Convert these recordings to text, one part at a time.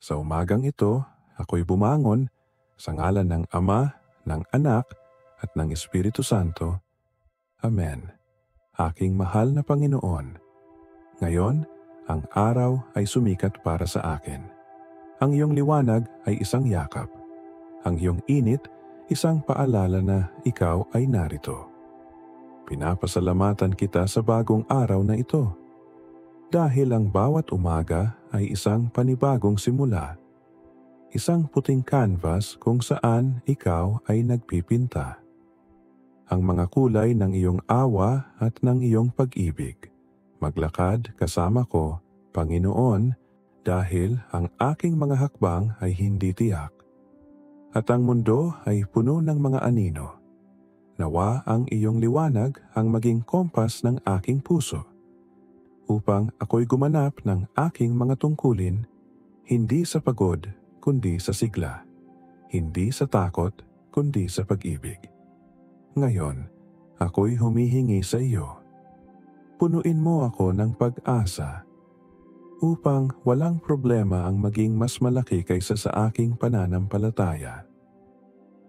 Sa umagang ito, ako'y bumangon sa ngalan ng Ama, ng Anak, at ng Espiritu Santo. Amen. Aking mahal na Panginoon, ngayon, ang araw ay sumikat para sa akin. Ang iyong liwanag ay isang yakap. Ang iyong init, isang paalala na ikaw ay narito. Pinapasalamatan kita sa bagong araw na ito. Dahil ang bawat umaga ay isang panibagong simula. Isang puting canvas kung saan ikaw ay nagpipinta. Ang mga kulay ng iyong awa at ng iyong pag-ibig. Maglakad kasama ko, Panginoon, dahil ang aking mga hakbang ay hindi tiyak. At ang mundo ay puno ng mga anino. Nawa ang iyong liwanag ang maging kompas ng aking puso, upang ako'y gumanap ng aking mga tungkulin, hindi sa pagod, kundi sa sigla, hindi sa takot, kundi sa pag-ibig. Ngayon, ako'y humihingi sa iyo. Punuin mo ako ng pag-asa, upang walang problema ang maging mas malaki kaysa sa aking pananampalataya.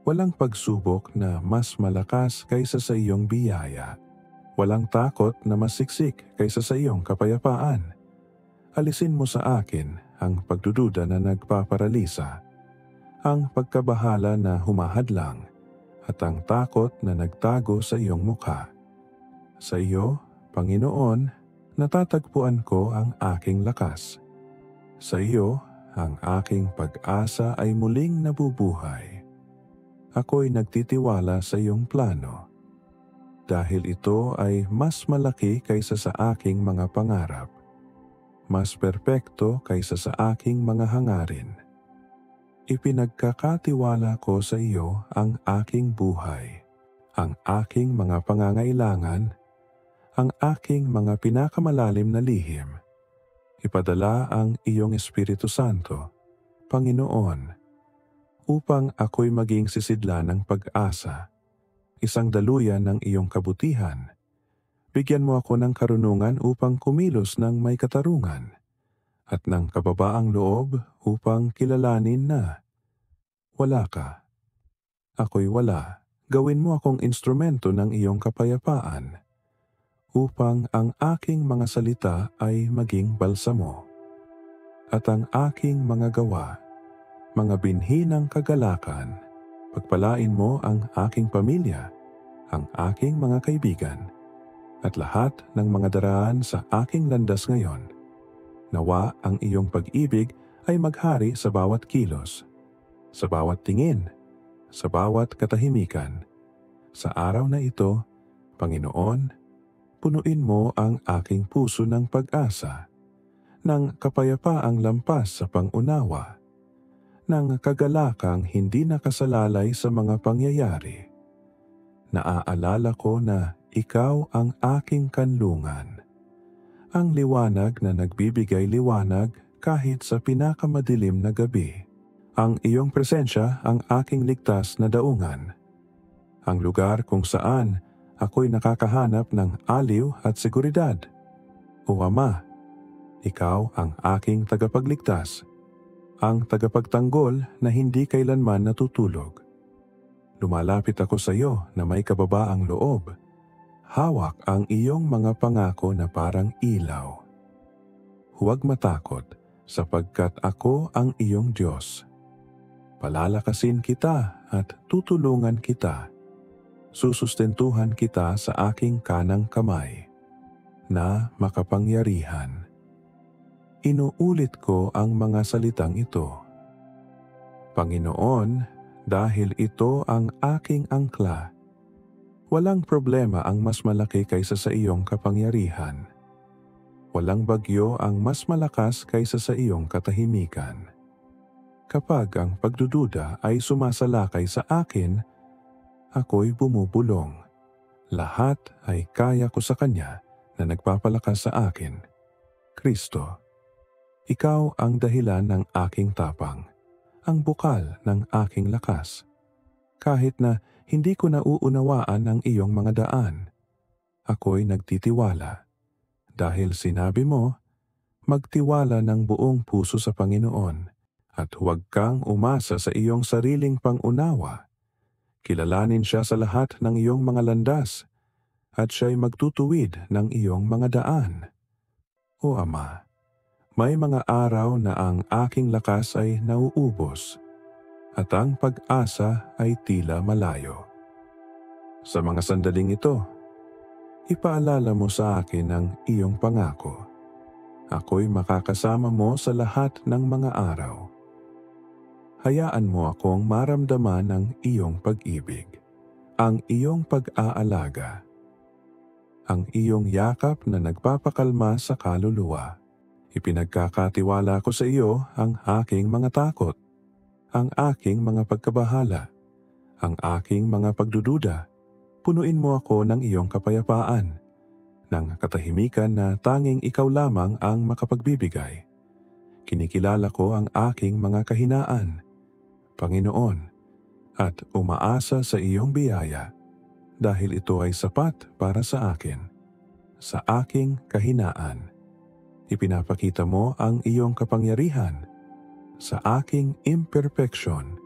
Walang pagsubok na mas malakas kaysa sa iyong biyaya. Walang takot na mas siksik kaysa sa iyong kapayapaan. Alisin mo sa akin ang pagdududa na nagpaparalisa, ang pagkabahala na humahadlang, at ang takot na nagtago sa iyong mukha. Sa iyo, Panginoon, natatagpuan ko ang aking lakas. Sa iyo, ang aking pag-asa ay muling nabubuhay. Ako'y nagtitiwala sa iyong plano, dahil ito ay mas malaki kaysa sa aking mga pangarap, mas perpekto kaysa sa aking mga hangarin. Ipinagkakatiwala ko sa iyo ang aking buhay, ang aking mga pangangailangan, ang aking mga pinakamalalim na lihim. Ipadala ang iyong Espiritu Santo, Panginoon, upang ako'y maging sisidla ng pag-asa, isang daluyan ng iyong kabutihan. Bigyan mo ako ng karunungan upang kumilos ng may katarungan, at ng kababaang loob upang kilalanin na wala ka. Ako'y wala. Gawin mo akong instrumento ng iyong kapayapaan, upang ang aking mga salita ay maging balsamo, at ang aking mga gawa, mga binhi ng kagalakan. Pagpalain mo ang aking pamilya, ang aking mga kaibigan, at lahat ng mga daraan sa aking landas ngayon. Nawa ang iyong pag-ibig ay maghari sa bawat kilos, sa bawat tingin, sa bawat katahimikan. Sa araw na ito, Panginoon, punuin mo ang aking puso ng pag-asa, ng kapayapaang lampas sa pangunawa, ng kagalakang hindi nakasalalay sa mga pangyayari. Naaalala ko na ikaw ang aking kanlungan, ang liwanag na nagbibigay liwanag kahit sa pinakamadilim na gabi. Ang iyong presensya ang aking ligtas na daungan, ang lugar kung saan ako'y nakakahanap ng aliw at seguridad. O Ama, ikaw ang aking tagapagligtas, ang tagapagtanggol na hindi kailanman natutulog. Lumalapit ako sa iyo na may kababaang loob. Hawak ang iyong mga pangako na parang ilaw. Huwag matakot, sapagkat ako ang iyong Diyos. Palalakasin kita at tutulungan kita. Susustentuhan kita sa aking kanang kamay na makapangyarihan. Inuulit ko ang mga salitang ito. Panginoon, dahil ito ang aking angkla, walang problema ang mas malaki kaysa sa iyong kapangyarihan. Walang bagyo ang mas malakas kaysa sa iyong katahimikan. Kapag ang pagdududa ay sumasalakay sa akin, ako'y bumubulong. Lahat ay kaya ko sa Kanya na nagpapalakas sa akin. Kristo, Ikaw ang dahilan ng aking tapang, ang bukal ng aking lakas. Kahit na hindi ko nauunawaan ang iyong mga daan, ako'y nagtitiwala. Dahil sinabi mo, magtiwala ng buong puso sa Panginoon At huwag kang umasa sa iyong sariling pangunawa. Kilalanin siya sa lahat ng iyong mga landas, at siya'y magtutuwid ng iyong mga daan. O Ama, may mga araw na ang aking lakas ay nauubos, at ang pag-asa ay tila malayo. Sa mga sandaling ito, ipaalala mo sa akin ang iyong pangako. Ako'y makakasama mo sa lahat ng mga araw. Hayaan mo akong maramdaman ang iyong pag-ibig, ang iyong pag-aalaga, ang iyong yakap na nagpapakalma sa kaluluwa. Ipinagkakatiwala ko sa iyo ang aking mga takot, ang aking mga pagkabahala, ang aking mga pagdududa. Punuin mo ako ng iyong kapayapaan, ng katahimikan na tanging ikaw lamang ang makapagbibigay. Kinikilala ko ang aking mga kahinaan, Panginoon, at umaasa sa iyong biyaya dahil ito ay sapat para sa akin. Sa aking kahinaan, ipinapakita mo ang iyong kapangyarihan. Sa aking imperfection,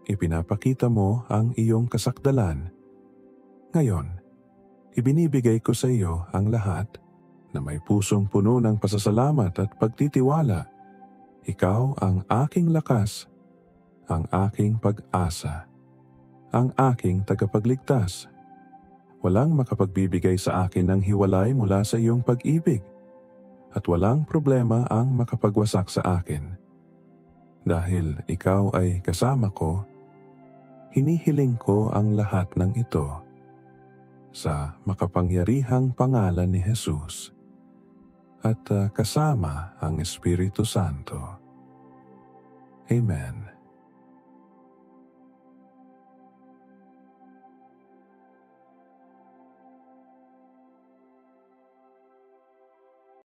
ipinapakita mo ang iyong kasakdalan. Ngayon, ibinibigay ko sa iyo ang lahat na may pusong puno ng pasasalamat at pagtitiwala. Ikaw ang aking lakas, ang aking pag-asa, ang aking tagapagligtas. Walang makapagbibigay sa akin ng hiwalay mula sa iyong pag-ibig, at walang problema ang makapagwasak sa akin. Dahil ikaw ay kasama ko, hinihiling ko ang lahat ng ito sa makapangyarihang pangalan ni Jesus at kasama ang Espiritu Santo. Amen.